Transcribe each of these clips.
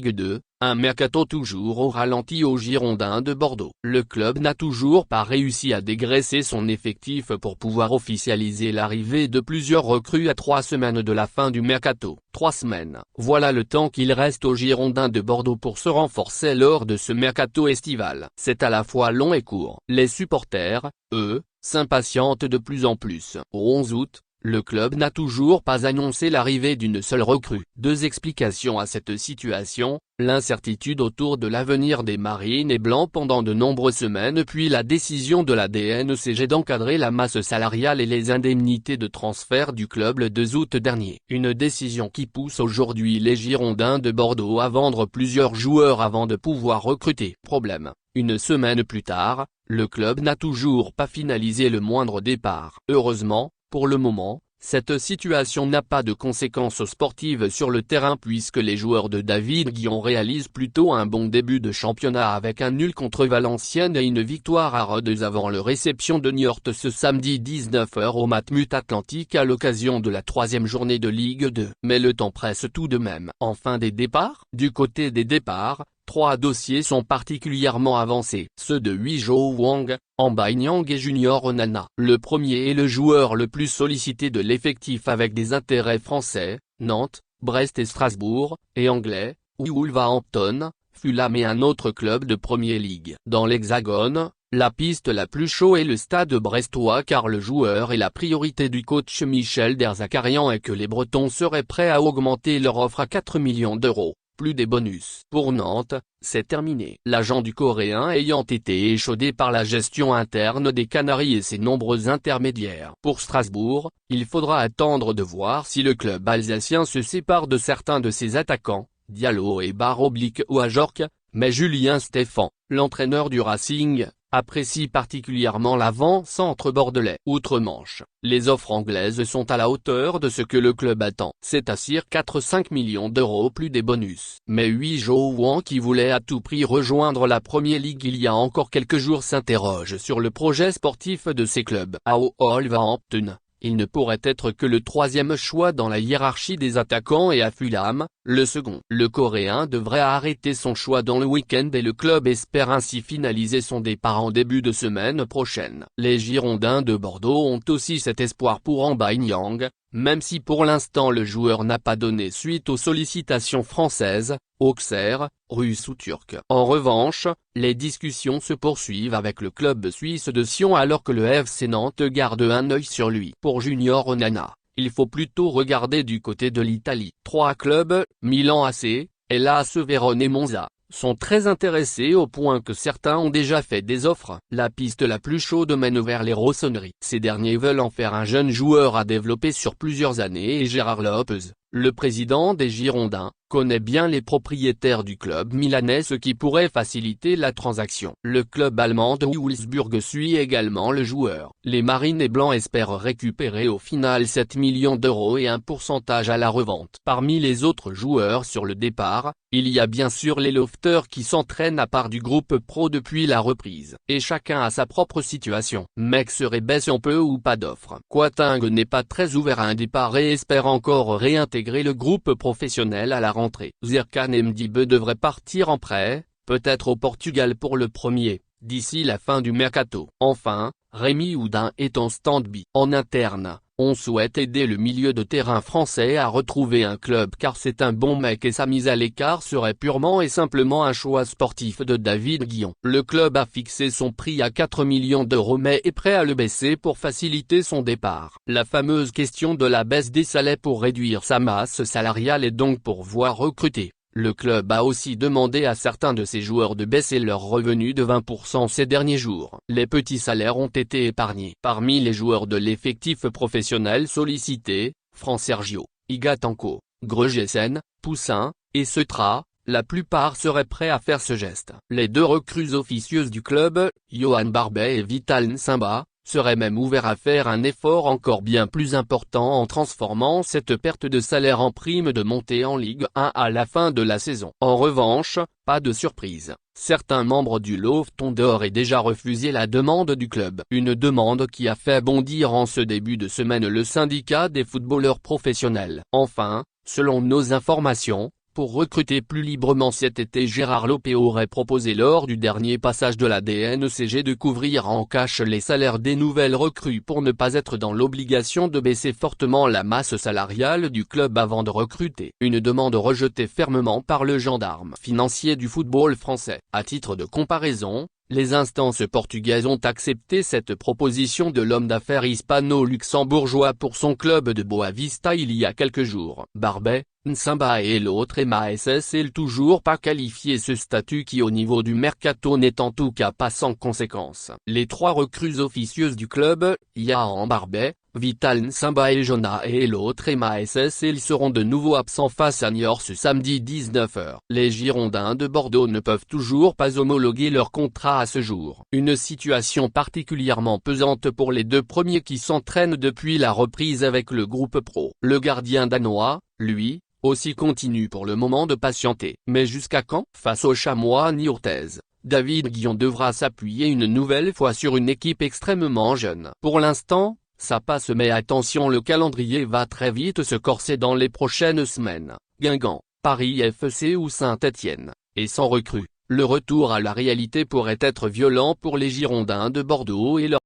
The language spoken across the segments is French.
Ligue 2, un mercato toujours au ralenti aux Girondins de Bordeaux. Le club n'a toujours pas réussi à dégraisser son effectif pour pouvoir officialiser l'arrivée de plusieurs recrues à 3 semaines de la fin du mercato. 3 semaines. Voilà le temps qu'il reste aux Girondins de Bordeaux pour se renforcer lors de ce mercato estival. C'est à la fois long et court. Les supporters, eux, s'impatientent de plus en plus. Au 11 août, le club n'a toujours pas annoncé l'arrivée d'une seule recrue. 2 explications à cette situation, l'incertitude autour de l'avenir des Marines et Blancs pendant de nombreuses semaines puis la décision de la DNCG d'encadrer la masse salariale et les indemnités de transfert du club le 2 août dernier. Une décision qui pousse aujourd'hui les Girondins de Bordeaux à vendre plusieurs joueurs avant de pouvoir recruter. Problème. Une semaine plus tard, le club n'a toujours pas finalisé le moindre départ. Heureusement, pour le moment, cette situation n'a pas de conséquences sportives sur le terrain puisque les joueurs de David Guillon réalisent plutôt un bon début de championnat avec un nul contre Valenciennes et une victoire à Rodez avant le réception de Niort ce samedi 19h au Matmut Atlantique à l'occasion de la 3e journée de Ligue 2. Mais le temps presse tout de même. Enfin des départs. Du côté des départs, 3 dossiers sont particulièrement avancés, ceux de Huizhou Wang, Amba Nyang et Junior Onana. Le premier est le joueur le plus sollicité de l'effectif avec des intérêts français, Nantes, Brest et Strasbourg, et anglais, Wolverhampton, Fulham et un autre club de Premier League. Dans l'Hexagone, la piste la plus chaude est le stade brestois car le joueur est la priorité du coach Michel Derzakarian et que les Bretons seraient prêts à augmenter leur offre à 4 millions d'euros. Plus des bonus. Pour Nantes, c'est terminé. L'agent du Coréen ayant été échaudé par la gestion interne des Canaries et ses nombreux intermédiaires. Pour Strasbourg, il faudra attendre de voir si le club alsacien se sépare de certains de ses attaquants, Diallo et Baroblique ou Ajorc, mais Julien Stéphan, l'entraîneur du Racing, apprécie particulièrement l'avant-centre bordelais. Outre-Manche, les offres anglaises sont à la hauteur de ce que le club attend. C'est à circa 4-5 millions d'euros plus des bonus. Mais Huizhou Wang qui voulait à tout prix rejoindre la Premier League il y a encore quelques jours s'interroge sur le projet sportif de ces clubs. À Wolverhampton, il ne pourrait être que le 3e choix dans la hiérarchie des attaquants et à Fulham, le second. Le Coréen devrait arrêter son choix dans le week-end et le club espère ainsi finaliser son départ en début de semaine prochaine. Les Girondins de Bordeaux ont aussi cet espoir pour Amba Nyang, même si pour l'instant le joueur n'a pas donné suite aux sollicitations françaises, Auxerre, russes ou turques. En revanche, les discussions se poursuivent avec le club suisse de Sion alors que le FC Nantes garde un œil sur lui. Pour Junior Onana, il faut plutôt regarder du côté de l'Italie. 3 clubs, Milan AC, Hellas Vérone et Monza, sont très intéressés au point que certains ont déjà fait des offres. La piste la plus chaude mène vers les Rossoneri. Ces derniers veulent en faire un jeune joueur à développer sur plusieurs années et Gérard Lopez, le président des Girondins, connaît bien les propriétaires du club milanais ce qui pourrait faciliter la transaction. Le club allemand de Wolfsburg suit également le joueur. Les Marines et Blancs espèrent récupérer au final 7 millions d'euros et un pourcentage à la revente. Parmi les autres joueurs sur le départ, il y a bien sûr les lofters qui s'entraînent à part du groupe pro depuis la reprise. Et chacun a sa propre situation. Mec serait baisse en peu ou pas d'offre. Quating n'est pas très ouvert à un départ et espère encore réintégrer le groupe professionnel à la rentrée. Zerkan Mdibe devrait partir en prêt, peut-être au Portugal pour le premier, d'ici la fin du mercato. Enfin, Rémi Houdin est en stand-by. En interne, on souhaite aider le milieu de terrain français à retrouver un club car c'est un bon mec et sa mise à l'écart serait purement et simplement un choix sportif de David Guillon. Le club a fixé son prix à 4 millions d'euros mais est prêt à le baisser pour faciliter son départ. La fameuse question de la baisse des salaires pour réduire sa masse salariale et donc pour pouvoir recruter. Le club a aussi demandé à certains de ses joueurs de baisser leurs revenus de 20% ces derniers jours. Les petits salaires ont été épargnés. Parmi les joueurs de l'effectif professionnel sollicités, Fran Sergio, Igatanko, Gregessen, Poussin, et Setra, la plupart seraient prêts à faire ce geste. Les 2 recrues officieuses du club, Johan Barbet et Vital Nsimba, seraient même ouverts à faire un effort encore bien plus important en transformant cette perte de salaire en prime de montée en Ligue 1 à la fin de la saison. En revanche, pas de surprise, certains membres du Lofton d'Or aient déjà refusé la demande du club. Une demande qui a fait bondir en ce début de semaine le syndicat des footballeurs professionnels. Enfin, selon nos informations, Pour recruter plus librement cet été, Gérard Lopé aurait proposé lors du dernier passage de la DNCG de couvrir en cash les salaires des nouvelles recrues pour ne pas être dans l'obligation de baisser fortement la masse salariale du club avant de recruter. Une demande rejetée fermement par le gendarme financier du football français. À titre de comparaison, les instances portugaises ont accepté cette proposition de l'homme d'affaires hispano-luxembourgeois pour son club de Boavista il y a quelques jours. Barbet, Nsamba et l'autre MASSL toujours pas qualifié, ce statut qui au niveau du mercato n'est en tout cas pas sans conséquence. Les trois recrues officieuses du club, Yahan Barbet, Vital Nsamba et Jonah et l'autre MASSL seront de nouveau absents face à Niort ce samedi 19h. Les Girondins de Bordeaux ne peuvent toujours pas homologuer leur contrat à ce jour. Une situation particulièrement pesante pour les deux premiers qui s'entraînent depuis la reprise avec le groupe pro. Le gardien danois, lui, aussi continue pour le moment de patienter. Mais jusqu'à quand? Face aux Chamois niortaises, David Guillon devra s'appuyer une nouvelle fois sur une équipe extrêmement jeune. Pour l'instant, ça passe, mais attention, le calendrier va très vite se corser dans les prochaines semaines. Guingamp, Paris FC ou Saint-Étienne. Et sans recrue, le retour à la réalité pourrait être violent pour les Girondins de Bordeaux et leur...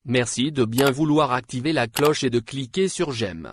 Merci de bien vouloir activer la cloche et de cliquer sur j'aime.